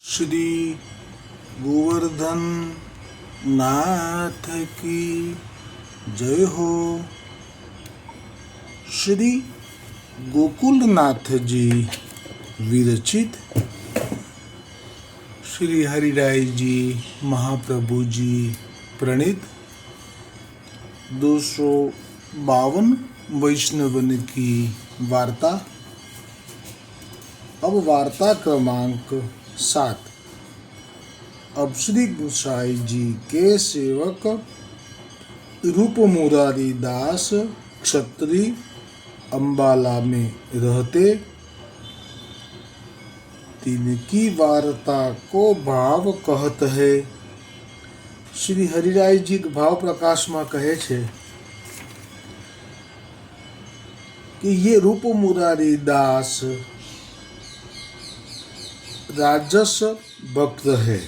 श्री गोवर्धन नाथ की जय हो। श्री गोकुलनाथ जी विरचित श्री हरिराय जी महाप्रभु जी प्रणीत 252 वैष्णवन की वार्ता। अब वार्ता क्रमांक 7। अब श्री गोसाई जी के सेवक रूप मुरारी दास क्षत्री अंबाला में रहते, तिनकी वार्ता को भाव कहत है। श्री हरिराय जी भाव प्रकाश में कहे छे कि ये रूप मुरारी दास राजस भक्त है।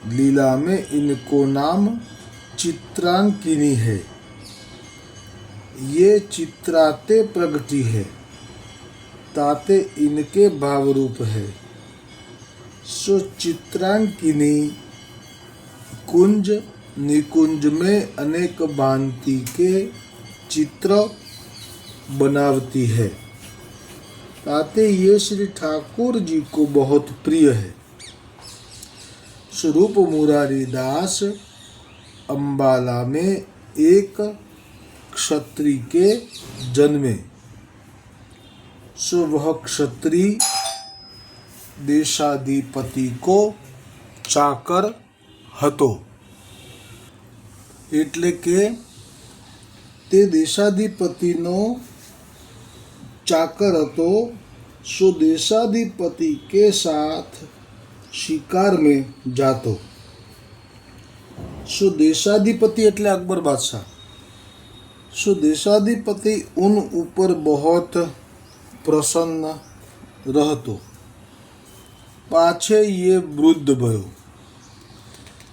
लीला में इनको नाम चित्रांकिनी है। ये चित्राते प्रगति है, ताते इनके भाव रूप है। सो चित्रांकिनी कुंज निकुंज में अनेक भांति के चित्र बनावती है, ताते ये श्री ठाकुर जी को बहुत प्रिय है। स्वरूप मुरारी दास अंबाला में एक क्षत्रिय के जन्मे। सो वह क्षत्रिय देशाधिपति को चाकर હતો, એટલે કે તે દેશાધિપતિનો चाकर હતો। सो देशाधिपति के साथ शिकार में जातो। सो देशाधिपति એટલે अकबर बादशाह। सो देशाधिपति उन ऊपर बहुत प्रसन्न रहतो। पाछे ये वृद्ध भयो।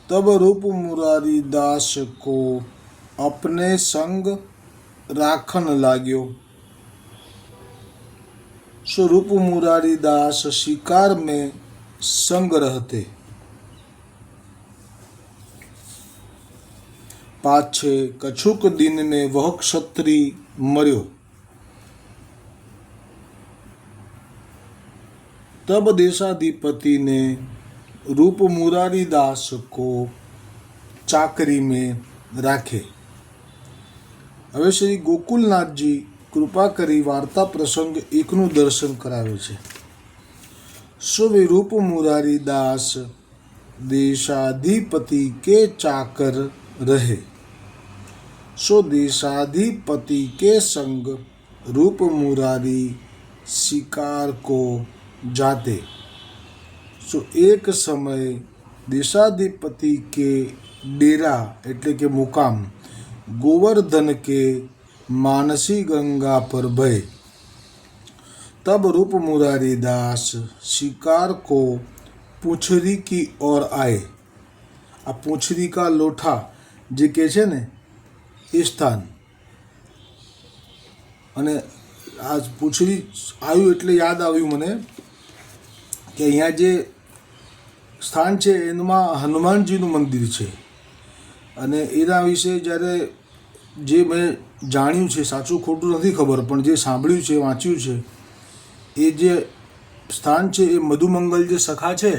तब रूप मुरारी दास को अपने संग राखन लाग्यो। सो रूप मुरारी दास शिकार में संग रहते। पाछे कछुक दिन में वह क्षत्रिय मर्यो। तब देशाधिपति ने रूप मुरारी दास को चाकरी में राखे। હવે શ્રી ગોકુલનાથજી કૃપા કરી વાર્તા પ્રસંગ એકનું દર્શન કરાવે છે। સ્વ રૂપ મુરારી દાસ देशाधिपति के चाकर रहे। सो देशाधिपति के संग रूप मुरारी शिकार को जाते। सो एक समय देशाधिपति के डेरा એટલે કે મુકામ गोवर्धन के मानसी गंगा पर भय। तब रूप मुरारी दास शिकार को पूंछरी की ओर आए। आ पूंछरी का लोठा जे के छे ने ए स्थान, अने आज पूंछरी आव्યું એટલે યાદ આવ્યું મને કે અહીંયા જે સ્થાન છે એમાં હનુમાનજીનું મંદિર છે। અને એના વિશે જ્યારે જે મેં જાણ્યું છે, સાચું ખોટું નથી ખબર, પણ જે સાંભળ્યું છે, વાંચ્યું છે, એ જે સ્થાન છે એ મધુમંગલ જે સખા છે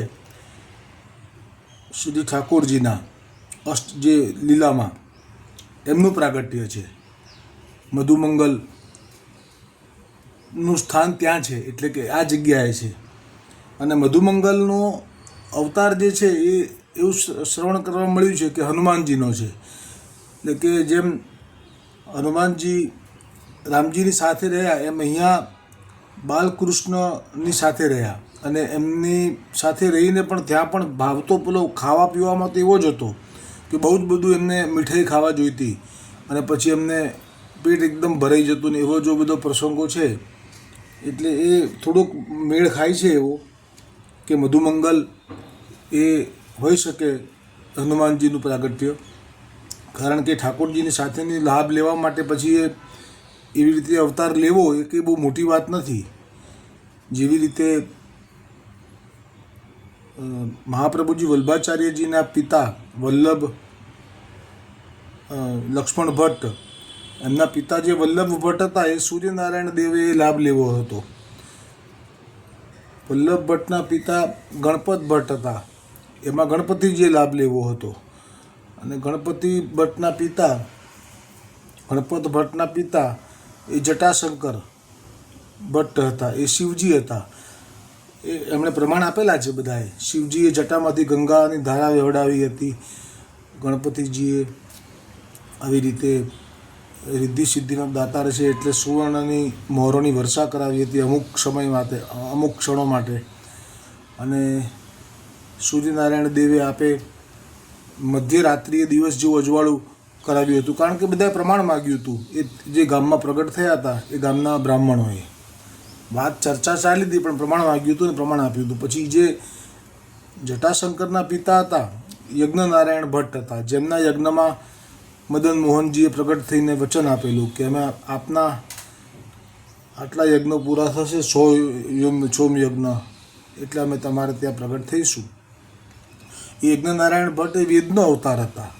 શ્રી ઠાકોરજીના અષ્ટ જે લીલામાં એમનું પ્રાગટ્ય છે। મધુમંગલનું સ્થાન ત્યાં છે, એટલે કે આ જગ્યાએ છે। અને મધુમંગલનો અવતાર જે છે એ એવું શ્રવણ કરવા મળ્યું છે કે હનુમાનજીનો છે। એટલે કે જેમ હનુમાનજી રામજીની સાથે રહ્યા એમ અહીંયા બાલકૃષ્ણની સાથે રહ્યા। અને એમની સાથે રહીને પણ ત્યાં પણ ભાવ તો પેલો ખાવા પીવામાં તો એવો જ હતો કે બહુ જ બધું એમને મીઠાઈ ખાવા જોઈતી, અને પછી એમને પેટ એકદમ ભરાઈ જતું ને એવો જો બધો પ્રસંગો છે। એટલે એ થોડોક મેળ ખાય છે એવો કે મધુમંગલ એ હોઈ શકે હનુમાનજીનું પ્રાગટ્ય, કારણ કે ઠાકોરજીની સાથેની લાભ લેવા માટે પછી એ એવી રીતે અવતાર લેવો એ કંઈ બહુ મોટી વાત નથી। જેવી રીતે મહાપ્રભુજી વલ્લભાચાર્યજીના પિતા વલ્લભ લક્ષ્મણ ભટ્ટ, એમના પિતા જે વલ્લભ ભટ્ટ હતા એ સૂર્યનારાયણ દેવે લાભ લેવો હતો. વલ્લભ ભટ્ટના પિતા ગણપત ભટ્ટ હતા, એમાં ગણપતિજીએ લાભ લેવો હતો. અને ગણપત ભટ્ટના પિતા એ જટાશંકર ભટ્ટ હતા, એ શિવજી હતા. એમણે પ્રમાણ આપેલા છે બધાએ. શિવજીએ જટામાંથી ગંગાની ધારા વહેવડાવી હતી, ગણપતિજીએ આવી રીતે રિદ્ધિ સિદ્ધિના દાતાર છે એટલે સુવર્ણની મોહરોની વર્ષા કરાવી હતી અમુક સમય માટે, અમુક ક્ષણો માટે. અને સૂર્યનારાયણ દેવે આપે મધ્યરાત્રિએ દિવસ જેવું અજવાળું કરાવ્યું હતું, કારણ કે બધાએ પ્રમાણ માગ્યું હતું. એ જે ગામમાં પ્રગટ થયા હતા એ ગામના બ્રાહ્મણોએ વાત ચર્ચા ચાલી હતી, પણ પ્રમાણ માગ્યું હતું અને પ્રમાણ આપ્યું હતું. પછી જે જટાશંકરના પિતા હતા યજ્ઞનારાયણ ભટ્ટ હતા, જેમના યજ્ઞમાં મદન મોહનજીએ પ્રગટ થઈને વચન આપેલું કે અમે આપના આટલા યજ્ઞો પૂરા થશે, 100 યજ્ઞ, એટલે અમે તમારે ત્યાં પ્રગટ થઈશું. એ યજ્ઞનારાયણ ભટ્ટ એ વેદનો અવતાર હતા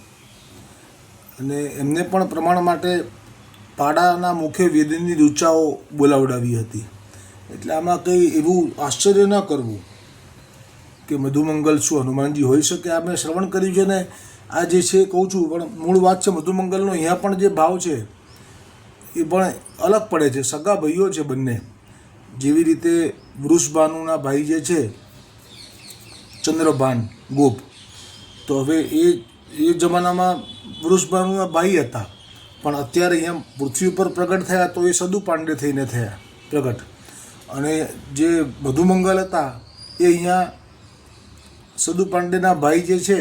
અને એમને પણ પ્રમાણ માટે પાડાના મુખે વેદની રૂચાઓ બોલાવડાવી હતી. એટલે આમાં કંઈ એવું આશ્ચર્ય ન કરવું કે મધુમંગલ શું હનુમાનજી હોઈ શકે. આ મેં શ્રવણ કર્યું છે ને આ જે છે કહું છું, પણ મૂળ વાત છે મધુમંગલનો. અહીંયા પણ જે ભાવ છે એ પણ અલગ પડે છે. સગા ભાઈઓ છે બંને. જેવી રીતે વૃષભાનુના ભાઈ જે છે ચંદ્રભાન ગોપ, તો હવે એ જમાનામાં વૃષભાનુના ભાઈ હતા, પણ અત્યારે અહીંયા પૃથ્વી ઉપર પ્રગટ થયા તો એ સદુ પાંડે થઈને થયા પ્રગટ. અને જે મધુમંગલ હતા એ અહીંયા સદુ પાંડેના ભાઈ જે છે,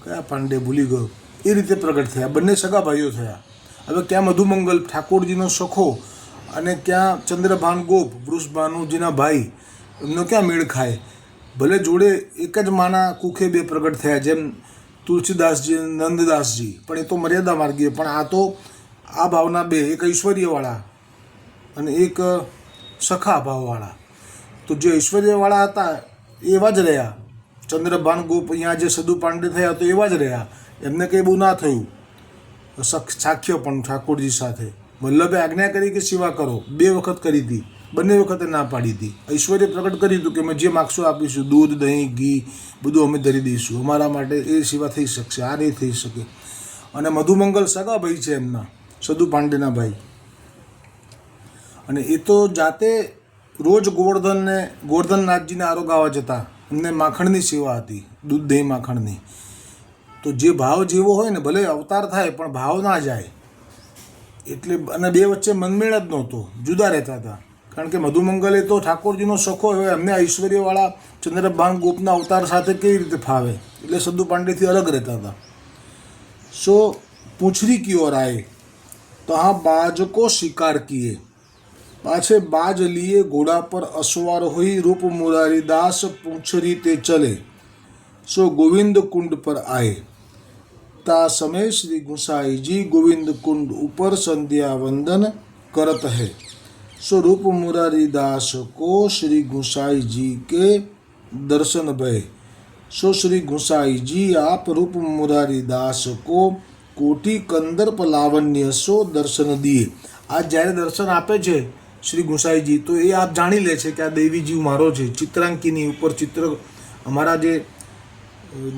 કયા પાંડે ભૂલી ગયો, એ રીતે પ્રગટ થયા. બંને સગા ભાઈઓ થયા. હવે ક્યાં મધુમંગલ ઠાકોરજીનો સખો અને ક્યાં ચંદ્રભાન ગોપ વૃષભાનુજીના ભાઈ, એમનો ક્યાં મેળ ખાય? ભલે જોડે એક જ માના કુખે બે પ્રગટ થયા, જેમ તુલસીદાસજી નંદદાસજી, પણ એ તો મર્યાદા માર્ગીય. પણ આ તો આ ભાવના બે, એક ઐશ્વર્યવાળા અને એક સખા ભાવવાળા. તો જે ઐશ્વર્યવાળા હતા એવા જ રહ્યા. ચંદ્રભાન ગોપ અહીંયા જે સદુ પાંડે થયા તો એવા જ રહ્યા, એમને કંઈ બહુ ના થયું. સાખ્ય પણ ઠાકોરજી સાથે વલ્લભે આજ્ઞા કરી કે સેવા કરો, 2 વખત કરી હતી, બંને વખતે ના પાડી હતી. ઐશ્વર્ય પ્રગટ કર્યું હતું કે અમે જે માગશો આપીશું, દૂધ દહીં ઘી બધું અમે ધરી દઈશું, અમારા માટે એ સેવા થઈ શકશે, આ નહીં થઈ શકે. અને મધુમંગલ સગા ભાઈ છે એમના, સદુ પાંડેના ભાઈ. અને એ તો જાતે રોજ ગોવર્ધનનાથજીને આરોગાવા જતા. એમને માખણની સેવા હતી, દૂધ દહીં માખણની. તો જે ભાવ જેવો હોય ને, ભલે અવતાર થાય પણ ભાવ ના જાય. એટલે અને બે વચ્ચે મનમેળ જ નહોતો, જુદા રહેતા હતા. કારણ કે મધુમંગલ એ તો ઠાકોરજીનો સખો હોય, એમને ઐશ્વર્યવાળા ચંદ્રભાન ગોપના અવતાર સાથે કેવી રીતે ફાવે, એટલે સદુ પાંડેથી અલગ રહેતા હતા. સો પૂંછરી કી ઓર આए તો હા બાજ કો શિકાર કિए, પાછે બાજ લીએ ઘોડા પર અસવાર હોઈ રૂપ મુરારી દાસ પૂંછરી તે ચલે, સો ગોવિંદ કુંડ પર આए. તા समय श्री गुसाई जी गोविंद कुंड ऊपर संध्या वंदन करत है, सो रूप मुरारी दास को श्री गुसाई जी के दर्शन भय. सो श्री गुसाई जी आप रूप मुरारी दास को कोटि कंदर्प लावण्य સો દર્શન દિએ. આ જ્યારે દર્શન આપે છે શ્રી ગુસાઈજી, તો એ આપ જાણી લે છે કે આ દેવી જીવ મારો છે. ચિત્રાંકીની ઉપર ચિત્ર, અમારા જે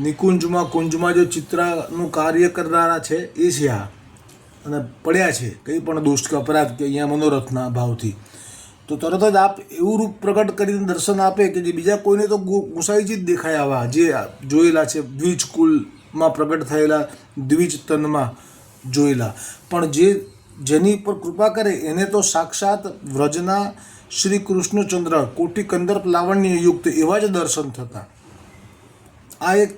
નિકુંજમાં કુંજમાં જે ચિત્રનું કાર્ય કરનારા છે એ છે આ. અને પડ્યા છે કંઈ પણ દોષ કે અપરાધ કે અહીંયા મનોરથના ભાવથી, તો તરત જ આપ એવું રૂપ પ્રગટ કરીને દર્શન આપે કે જે બીજા કોઈને તો ગુસાઈજી જ દેખાય. આવા જે જોયેલા છે દ્વિજ કુલમાં પ્રગટ થયેલા, દ્વિજ તનમાં જોયેલા, પણ જેની પર કૃપા કરે એને તો સાક્ષાત વ્રજના શ્રી કૃષ્ણચંદ્ર કોટિ કંદર્પ લાવણ્ય યુક્ત એવા જ દર્શન થતા. આ એક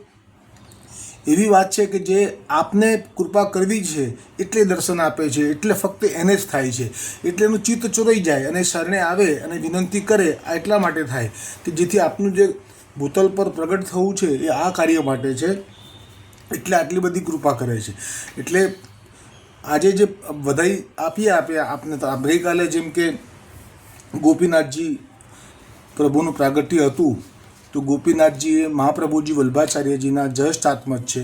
એવી વાત છે કે જે આપને કૃપા કરવી છે એટલે દર્શન આપે છે, એટલે ફક્ત એને જ થાય છે. એટલે એનું ચિત્ત ચોરાઈ જાય અને શરણે આવે અને વિનંતી કરે. આ એટલા માટે થાય કે જેથી આપનું જે ભૂતલ પર પ્રગટ થવું છે એ આ કાર્ય માટે છે, એટલે આટલી બધી કૃપા કરે છે. એટલે આજે જે વધાઈ આપીએ આપને, તો ગઈકાલે જેમ કે ગોપીનાથજી પ્રભુનું પ્રાગટ્ય હતું, તો ગોપીનાથજી એ મહાપ્રભુજી વલ્ભાચાર્યજીના જ્યેષ્ઠ આત્મજ છે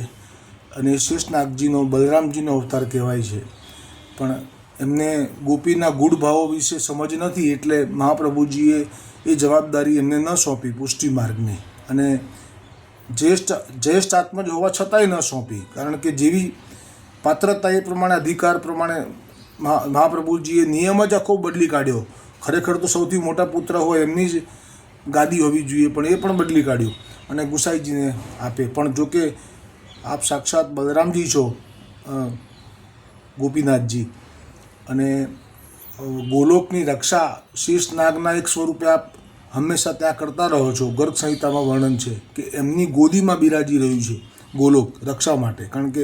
અને શેષનાગજીનો બલરામજીનો અવતાર કહેવાય છે. પણ એમને ગોપીના ગુઢ ભાવો વિશે સમજ નથી, એટલે મહાપ્રભુજીએ એ જવાબદારી એમને ન સોંપી પુષ્ટિ માર્ગની, અને જ્યેષ્ઠ આત્મજ હોવા છતાંય ન સોંપી. કારણ કે જેવી પાત્રતા એ પ્રમાણે, અધિકાર પ્રમાણે મહાપ્રભુજીએ નિયમ જ આખો બદલી કાઢ્યો. ખરેખર તો સૌથી મોટા પુત્ર હોય એમની જ ગાદી હોવી જોઈએ, પણ એ પણ બદલી કાઢ્યું અને ગુસાઈજીને આપે. પણ જોકે આપ સાક્ષાત બલરામજી છો ગોપીનાથજી, અને ગોલોકની રક્ષા શેષનાગના એક સ્વરૂપે આપ હંમેશા ત્યાં કરતા રહો છો. ગર્ગ સંહિતામાં વર્ણન છે કે એમની ગોદીમાં બિરાજી રહ્યું છે ગોલોક રક્ષા માટે. કારણ કે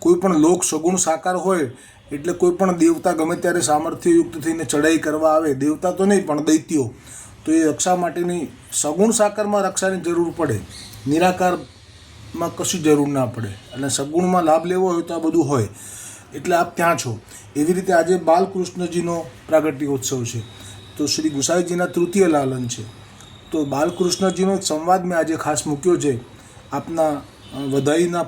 કોઈ પણ લોક સગુણ સાકાર હોય એટલે કોઈ પણ દેવતા ગમે ત્યારે સામર્થ્યયુક્ત થઈને ચડાઈ કરવા આવે, દેવતા તો નહીં પણ દૈત્યો, તો એ રક્ષા માટેની સગુણ સાકારમાં રક્ષાની જરૂર પડે, નિરાકારમાં કશું જરૂર ના પડે. અને સગુણમાં લાભ લેવો હોય તો આ બધું હોય, એટલે આપ ત્યાં છો. એવી રીતે આજે બાલકૃષ્ણજીનો પ્રાગટ્યોત્સવ છે, તો શ્રી ગુસાઈજીના તૃતીય લાલન છે. તો બાલકૃષ્ણજીનો એક સંવાદ મેં આજે ખાસ મૂક્યો છે. આપના વધાઈના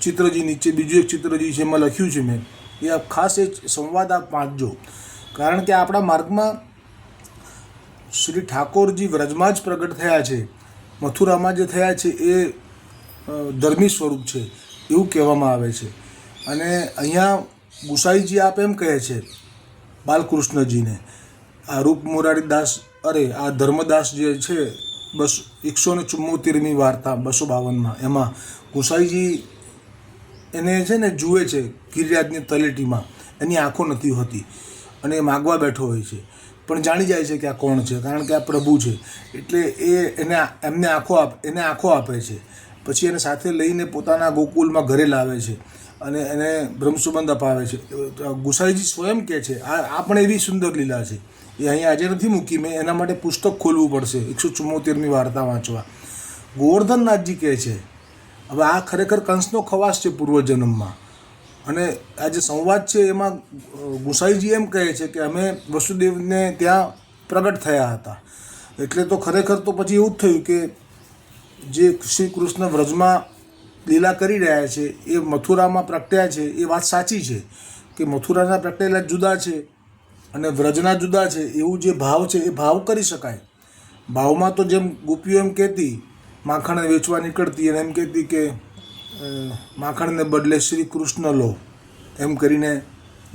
ચિત્રજી નીચે બીજું એક ચિત્રજી છે, એમાં લખ્યું છે મેં, એ આપ ખાસ એ સંવાદ આપ વાંચજો. કારણ કે આપણા માર્ગમાં શ્રી ઠાકોરજી વ્રજમાં જ પ્રગટ થયા છે, મથુરામાં જે થયા છે એ ધર્મી સ્વરૂપ છે એવું કહેવામાં આવે છે. અને અહીંયા ગુસાઈજી આપ એમ કહે છે બાલકૃષ્ણજીને, આ રૂપ મોરારીદાસ આ ધર્મદાસ જે છે 174મી વાર્તા 252માં, એમાં ગુસાઈજી એને છે ને જુએ છે ગિરિરાજની તલેટીમાં, એની આંખો નથી હોતી અને એ માગવા બેઠો હોય છે, પણ જાણી જાય છે કે આ કોણ છે, કારણ કે આ પ્રભુ છે. એટલે એમને આંખો આપે છે. પછી એને સાથે લઈને પોતાના ગોકુલમાં ઘરે લાવે છે અને એને બ્રહ્મસુબંધ અપાવે છે. ગુસાઈજી સ્વયં કહે છે, આ પણ એવી સુંદર લીલા છે, એ અહીંયા આજે નથી મૂકી મેં, એના માટે પુસ્તક ખોલવું પડશે 174મી વાર્તા વાંચવા. ગોવર્ધનનાથજી કહે છે, હવે આ ખરેખર કંસનો ખવાસ છે પૂર્વજન્મમાં. અને આ જે સંવાદ છે એમાં ગુસાઈજી એમ કહે છે કે અમે વસુદેવને ત્યાં પ્રગટ થયા હતા. એટલે તો ખરેખર તો પછી એવું જ થયું કે જે શ્રી કૃષ્ણ વ્રજમાં લીલા કરી રહ્યા છે એ મથુરામાં પ્રગટ્યા છે, એ વાત સાચી છે કે મથુરાના પ્રગટેલા જુદા છે અને વ્રજના જુદા છે. એવું જે ભાવ છે એ ભાવ કરી શકાય. ભાવમાં તો જેમ ગોપીઓ એમ કહેતી, માખણ વેચવા નીકળતી અને એમ કહેતી કે માખણને બદલે શ્રી કૃષ્ણ લો, એમ કરીને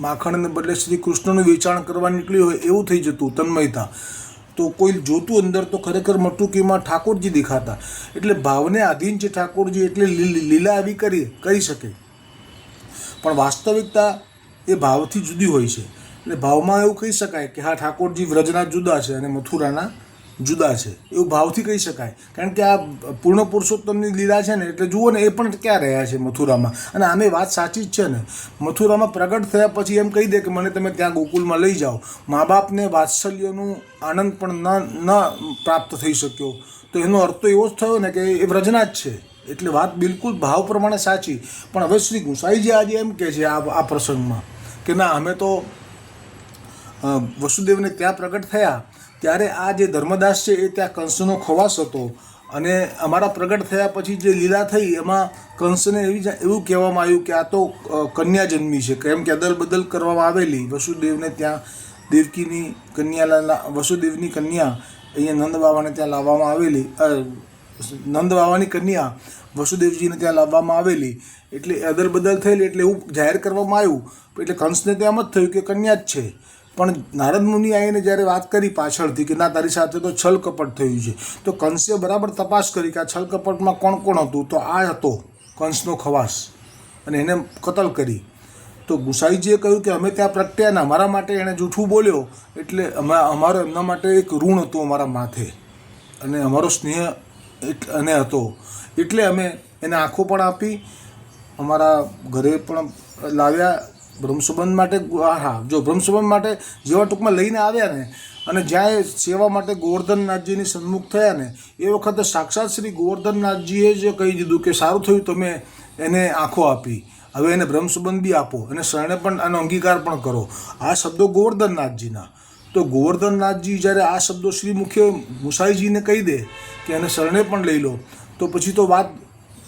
માખણને બદલે શ્રી કૃષ્ણનું વેચાણ કરવા નીકળી હોય એવું થઈ જતું તન્મયતા. તો કોઈ જોતું અંદર તો ખરેખર મટુકીમાં ઠાકોરજી દેખાતા. એટલે ભાવને આધીન છે ઠાકોરજી, એટલે લીલા આવી કરી શકે. પણ વાસ્તવિકતા એ ભાવથી જુદી હોય છે. એટલે ભાવમાં એવું કહી શકાય કે હા ઠાકોરજી વ્રજના જુદા છે અને મથુરાના જુદા છે, એવું ભાવથી કહી શકાય. કારણ કે આ પૂર્ણ પુરુષોત્તમની લીલા છે ને, એટલે જુઓ ને એ પણ ક્યાં રહ્યા છે મથુરામાં. અને આમે વાત સાચી જ છે ને, મથુરામાં પ્રગટ થયા પછી એમ કહી દે કે મને તમે ત્યાં ગોકુલમાં લઈ જાઓ. મા બાપને વાત્સલ્યનું આનંદ પણ ન પ્રાપ્ત થઈ શક્યો, તો એનો અર્થ તો એવો જ થયો ને કે એ વ્રજના જ છે. એટલે વાત બિલકુલ ભાવ પ્રમાણે સાચી. પણ હવે શ્રી ગુસાઈજી આજે એમ કહે છે આ પ્રસંગમાં કે ના, અમે તો વસુદેવને ત્યાં પ્રગટ થયા ત્યારે આ જે ધર્મદાસ છે એ ત્યાં કંસનો ખવાસ હતો, અને અમારા પ્રગટ થયા પછી જે લીલા થઈ એમાં કંસને એવું કહેવામાં આવ્યું કે આ તો કન્યા જન્મી છે, કેમ કે અદલ બદલ કરવામાં આવેલી. વસુદેવને ત્યાં દેવકીની વસુદેવની કન્યા અહીંયા નંદબાવાને ત્યાં લાવવામાં આવેલી, નંદબાવાની કન્યા વસુદેવજીને ત્યાં લાવવામાં આવેલી, એટલે અદલ બદલ થયેલી, એટલે એવું જાહેર કરવામાં આવ્યું. એટલે કંસને તો એમ જ થયું કે કન્યા જ છે. પણ નારદ મુનિ આવીને જ્યારે વાત કરી પાછળથી કે ના, તારી સાથે તો છલ કપટ થયું છે, તો કંસે બરાબર તપાસ કરી કે આ છલ કપટમાં કોણ કોણ હતું, તો આ હતો કંસનો ખવાસ, અને એને કતલ કરી. તો ગુસાઈજીએ કહ્યું કે અમે ત્યાં પ્રગટ્યા ને અમારા માટે એણે જૂઠું બોલ્યો, એટલે અમારો એમના માટે એક ઋણ હતું અમારા માથે, અને અમારો સ્નેહ એને હતો, એટલે અમે એને આંખો પણ આપી, અમારા ઘરે પણ લાવ્યા બ્રહ્મસંબંધ માટે. હા, જો બ્રહ્મસંબંધ માટે જેવા ટૂંકમાં લઈને આવ્યા ને, અને જ્યાં એ સેવા માટે ગોવર્ધનનાથજીની સન્મુખ થયા ને, એ વખતે સાક્ષાત શ્રી ગોવર્ધનનાથજીએ જ કહી દીધું કે સારું થયું તમે એને આંખો આપી, હવે એને બ્રહ્મસંબંધ બી આપો, અને શરણે પણ આનો અંગીકાર પણ કરો. આ શબ્દો ગોવર્ધનનાથજીના. તો તો ગોવર્ધનનાથજી જ્યારે આ શબ્દો શ્રી મુખે ગુસાઈજીને કહી દે કે એને શરણે પણ લઈ લો, તો પછી તો વાત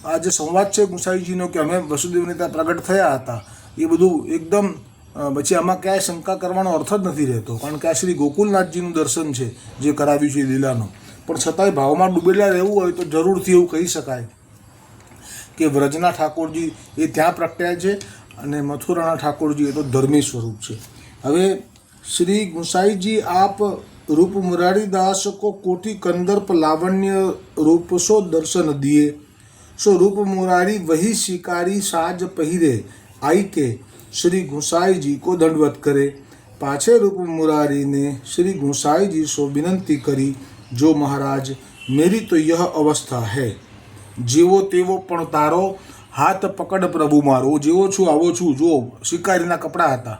આ જે સંવાદ છે ગુસાઈજીનો કે અમે વસુદેવને ત્યાં પ્રગટ થયા હતા, એ બધું એકદમ પછી આમાં ક્યાંય શંકા કરવાનો અર્થ જ નથી રહેતો, કારણ કે આ શ્રી ગોકુલનાથજીનું દર્શન છે જે કરાવ્યું છે લીલાનું. પણ છતાંય ભાવમાં ડૂબેલા રહેવું હોય તો જરૂરથી એવું કહી શકાય કે વ્રજના ઠાકોરજી એ ત્યાં પ્રગટ્યા છે અને મથુરાના ઠાકોરજી એ તો ધર્મી સ્વરૂપ છે. હવે શ્રી ગુસાઈજી આપ रूप मुरारी दास को कोटि कंदर्प लावण्य रूप सो दर्शन दिए, सो रूप मुरारी वही शिकारी साज पहिरे आई के श्री गुसाई जी को दंडवत करे. पाछे रूप मुरारी ने श्री गुसाई जी सो विनंती करी, जो महाराज मेरी तो यह अवस्था है, जीवो तेवो पण तारो हाथ पकड़ प्रभु मारो. जेवो छू आवो छू. जो शिकारीना कपड़ा हता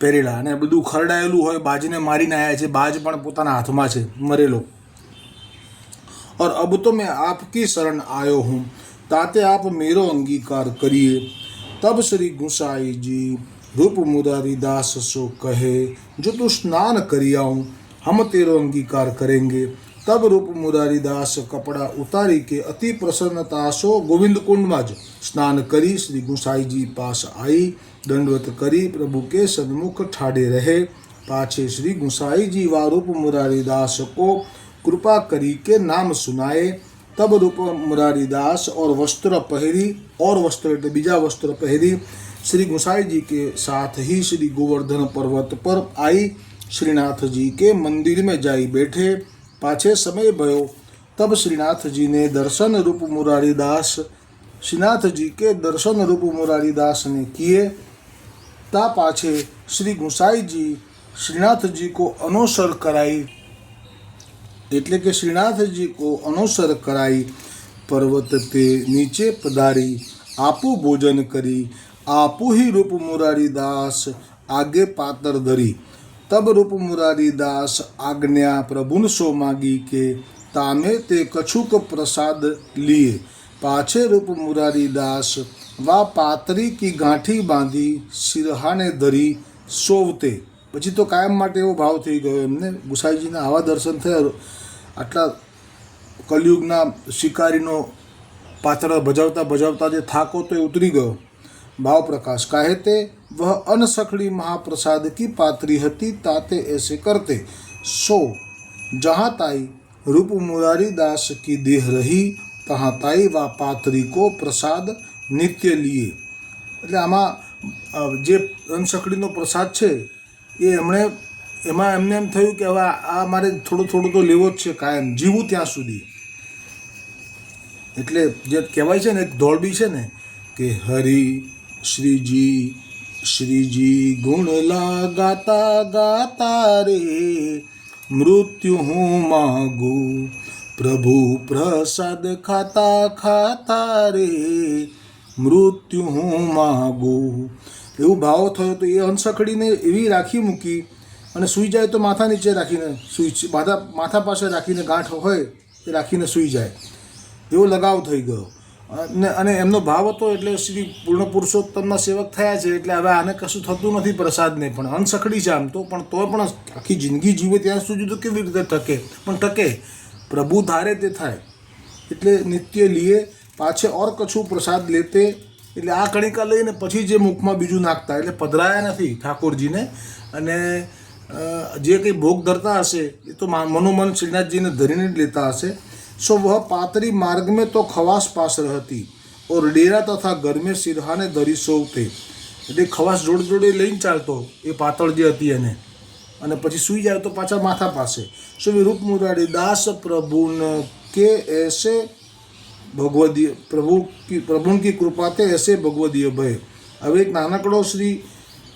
પહેરેલા અને બધું ખરડાયેલું હોય, બાજને મારીને આવ્યા છે, બાજ પણ પોતાના હાથમાં છે મરેલો. और अब तो मैं आपकी शरण आयो हूँ, ताते आप मेरो अंगीकार करिए. तब श्री गुसाई जी रूप मुरारी दास सो कहे, जो तू स्नान करियाऊँ हम तेरो अंगीकार करेंगे. तब रूप मुरारी दास कपड़ा उतारी के अति प्रसन्नता सो गोविंद कुंड में ज स्नान करी श्री गुसाई जी पास आई, दंडवत करी प्रभु के सन्मुख ठाड़े रहे. पाछे श्री गुसाई जी व रूप मुरारी दास को कृपा करी के नाम सुनाए. तब रूप मुरारी दास और वस्त्र पहरी, और वस्त्र बीजा वस्त्र पहरी श्री गुसाई जी के साथ ही श्री गोवर्धन पर्वत पर आई, श्रीनाथ जी के मंदिर में जाई बैठे. पाछे समय भयो, तब श्रीनाथ जी ने दर्शन रूप मुरारी दास श्रीनाथ जी के दर्शन रूप मुरारी दास ने किए. ता पाछे श्री गुसाई जी श्रीनाथ जी को अनुसर कराई, एटले के श्रीनाथ जी को अनुसर कराई. पर्वत ते नीचे पधारी, आपू भोजन करी, आपू ही रूप मुरारी दास आगे पातर धरी. तब रूप मुरारी दास आज्ञा प्रभुन सो मागी के तामे ते कछुक प्रसाद लिए. पाछे रूप मुरारी दास वा पातरी की गांठी बांधी सिरहाने धरी सोवते. પછી તો કાયમ માટે એવો ભાવ થઈ ગયો એમને. ગુસાઈજીના આવા દર્શન થયા, આટલા કલયુગના શિકારીનો પાત્ર ભજવતા ભજવતા જે થાકો તો એ ઉતરી ગયો. भाव प्रकाश काहे ते वह अनसखड़ी महाप्रसाद की पात्री हती, ताते ऐसे करते. सो जहाँ ताई रूप मुरारी दास की देह रही, तहाँ ताई वा पात्री को प्रसाद नित्य लिए. એટલે આમાં જે અનસખડીનો પ્રસાદ છે એ એમાં એમને એમ થયું કે હવે આ મારે થોડું થોડું તો લેવો જ છે કાયમ, જીવું ત્યાં સુધી. એટલે જે કહેવાય છે ને એક ધોળબી છે ને કે હરી श्रीजी गुण गाता गाता रे, मृत्यु हूँ मांगू प्रभु प्रसाद खाता खाता रे, मृत्यु हूँ मांगू. એવું ભાવ થયો તો એ હંસખડીને એવી રાખી મૂકી અને સૂઈ જાય તો માથા નીચે રાખીને માથા પાસે રાખીને ગાંઠ હોય એ રાખીને સૂઈ જાય, એવો લગાવ થઈ ગયો. અને એમનો ભાવ હતો એટલે શ્રી પૂર્ણ પુરુષોત્તમના સેવક થયા છે એટલે હવે આને કશું થતું નથી પ્રસાદને. પણ અનસખડી છે આમ તો, પણ તોય પણ આખી જિંદગી જીવે ત્યાં સુધી તો કેવી રીતે ટકે? પણ ટકે, પ્રભુ ધારે તે થાય. એટલે નિત્ય લીએ, પાછે ઓર કછું પ્રસાદ લેતે. એટલે આ કણિકા લઈને પછી જે મુખમાં બીજું નાખતા, એટલે પધરાયા નથી ઠાકોરજીને. અને જે કંઈ ભોગ ધરતા હશે એ તો મનોમન શ્રીનાથજીને ધરીને જ લેતા હશે. सो वह पातरी मार्ग में तो खवास पास रहती और डेरा तथा घर में सिरहाने धरी सोवते. એટલે ખવાસ જોડે જોડે લઈને ચાલતો એ પાતળ જે હતી એને, અને પછી સૂઈ જાય તો પાછા માથા પાસે. સો રૂપ મુરારી દાસ પ્રભુન કે એસે ભગવદીય પ્રભુ કી કૃપા તે એસે ભગવદીય ભય. હવે એક નાનકડો શ્રી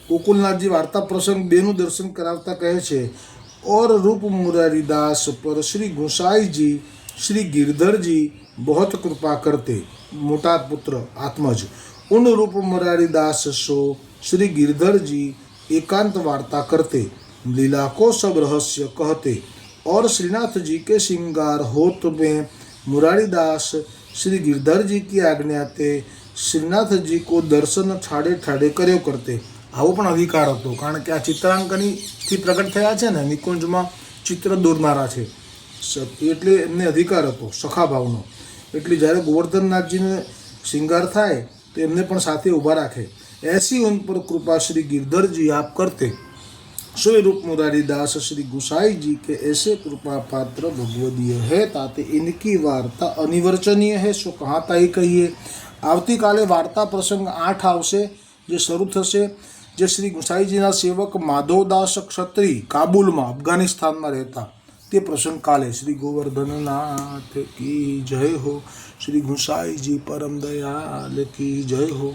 ગોકુલનાથજી વાર્તા પ્રસંગ બેનું દર્શન કરાવતા કહે છે, और रूप मुरारी दास पर श्री गोसाई जी श्री गिरधर जी बहुत कृपा करते. मोटा पुत्र आत्मज उन रूप मुरारी दास सो श्री गिरधर जी एकांत वार्ता करते, लीला को सब रहस्य कहते. और श्रीनाथ जी के श्रृंगार होत में मुरारी दास श्री गिरधर जी की आज्ञा ते श्रीनाथ जी को दर्शन ठाड़े ठाड़े કર્યો करते. આવો પણ અધિકાર હતો, કારણ કે આ ચિત્રાંકનીથી પ્રગટ થયા છે ને, નિકુંજમાં ચિત્ર દોરનારા છે, એટલે એમને અધિકાર હતો સખાભાવનો. એટલે જ્યારે ગોવર્ધનનાથજીને શ્રૃંગાર થાય તો એમને પણ સાથે ઊભા રાખે. ऐसी उन पर कृपा श्री गिरधर जी आप करते, सोई रूप मुरारी दास श्री गुसाई जी के ऐसे कृपा पात्र भगवदीय है, ताते इनकी वार्ता अनिवर्चनीय है, सो कहाँ ताई कहिए. આવતીકાલે વાર્તા પ્રસંગ 8 આવશે, જે શરૂ થશે, જે શ્રી ગુસાઈજીના સેવક માધવદાસ ક્ષત્રિય કાબુલમાં અફઘાનિસ્તાનમાં રહેતા, તે પ્રસંગ કાલે. શ્રી ગોવર્ધનનાથ કી જય હો, શ્રી ગુસાઈજી પરમ દયાલ કી જય હો.